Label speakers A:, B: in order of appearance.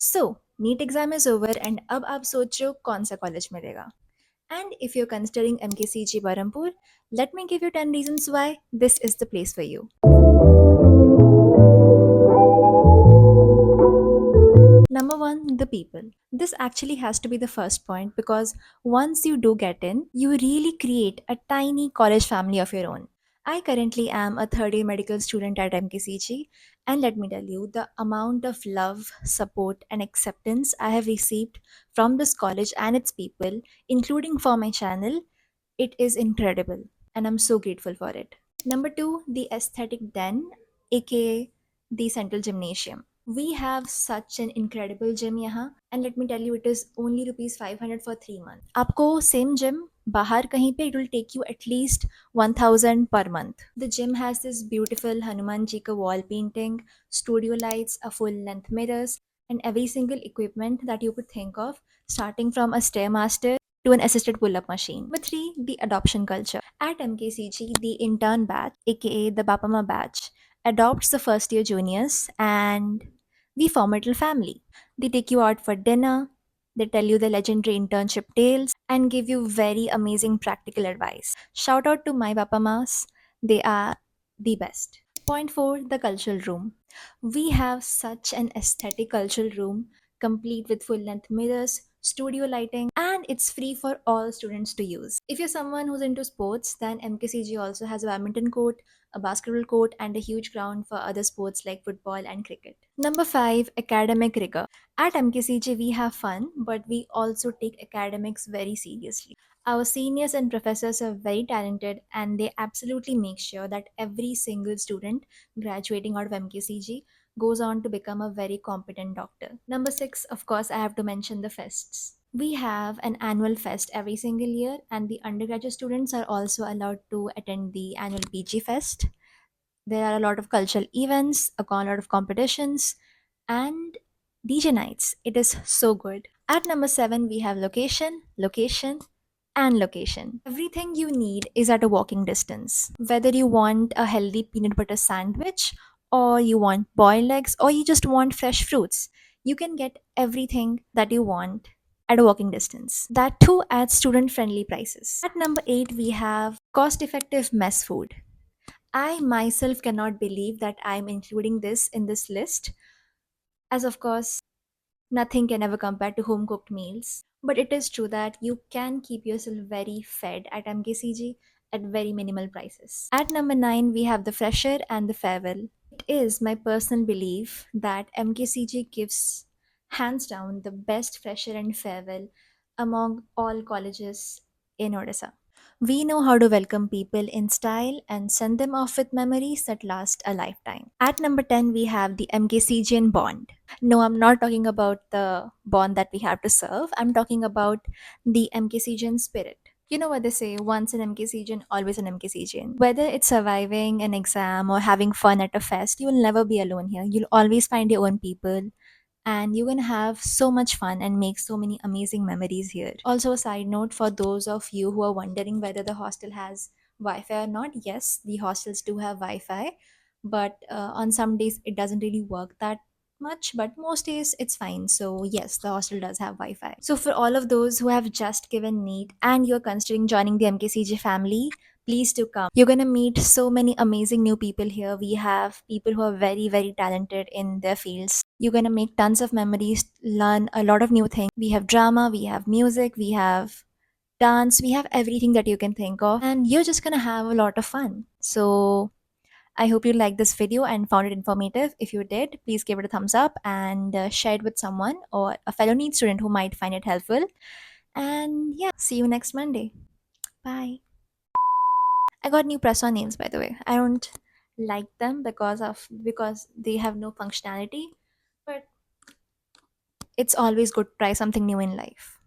A: So NEET exam is over and अब आप सोच रहे हो कौन सा कॉलेज मिलेगा. And if you're considering MKCG Barampur, let me give you 10 reasons why this is the place for you. Number one, the people. This actually has to be the first point because once you do get in, you really create a tiny college family of your own. I currently am a third year medical student at MKCG, and let me tell you, the amount of love, support, and acceptance I have received from this college and its people, including for my channel, it is incredible, and I'm so grateful for it. Number two, the aesthetic den, aka the central gymnasium. We have such an incredible gym यहाँ, and let me tell you, it is only rupees 500 for 3 months. आपको same gym बाहर कहीं पे it will take you at least 1000 per month. The gym has this beautiful Hanuman ji ka wall painting, studio lights, a full length mirrors, and every single equipment that you could think of, starting from a stairmaster to an assisted pull-up machine. Number three, the adoption culture. At MKCG, the intern batch, aka the Bapama batch, adopts the first year juniors and we form a little family. They take you out for dinner, they tell you the legendary internship tales, and give you very amazing practical advice. Shout out to my Bapamas, they are the best. Point four, the cultural room. We have such an aesthetic cultural room, complete with full length mirrors, studio lighting, and it's free for all students to use. If you're someone who's into sports, then MKCG also has a badminton court, a basketball court, and a huge ground for other sports like football and cricket. Number five, academic rigor. At MKCG, we have fun, but we also take academics very seriously. Our seniors and professors are very talented and they absolutely make sure that every single student graduating out of MKCG goes on to become a very competent doctor. Number six, of course, I have to mention the fests. We have an annual fest every single year, and the undergraduate students are also allowed to attend the annual PG fest. There are a lot of cultural events, a lot of competitions, and DJ nights. It is so good. At number seven, we have location, location, and location. Everything you need is at a walking distance. Whether you want a healthy peanut butter sandwich, or you want boiled eggs, or you just want fresh fruits, you can get everything that you want at a walking distance. That too at student friendly prices. At number 8, we have cost effective mess food. I myself cannot believe that I'm including this in this list, as of course, nothing can ever compare to home cooked meals. But it is true that you can keep yourself very fed at MKCG at very minimal prices. At number 9, we have the fresher and the farewell. It is my personal belief that MKCG gives hands down the best fresher and farewell among all colleges in Odisha. We know how to welcome people in style and send them off with memories that last a lifetime. At number 10, we have the MKCGN bond. No, I'm not talking about the bond that we have to serve. I'm talking about the MKCGN spirit. You know what they say, once an MKCGN, always an MKCGN. Whether it's surviving an exam or having fun at a fest, you will never be alone here. You'll always find your own people and you can have so much fun and make so many amazing memories here. Also, a side note for those of you who are wondering whether the hostel has Wi-Fi or not, yes, the hostels do have Wi-Fi, but on some days it doesn't really work that much, but most days it's fine. So yes, the hostel does have Wi-Fi. So for all of those who have just given NEET and you're considering joining the MKCG family, please do come. You're gonna meet so many amazing new people here. We have people who are very, very talented in their fields. You're gonna make tons of memories, learn a lot of new things. We have drama, we have music, we have dance, we have everything that you can think of, and you're just gonna have a lot of fun. So I hope you liked this video and found it informative. If you did, please give it a thumbs up and share it with someone or a fellow NEET student who might find it helpful. And yeah, see you next Monday. Bye. I got new press on nails, by the way. I don't like them because they have no functionality, but it's always good to try something new in life.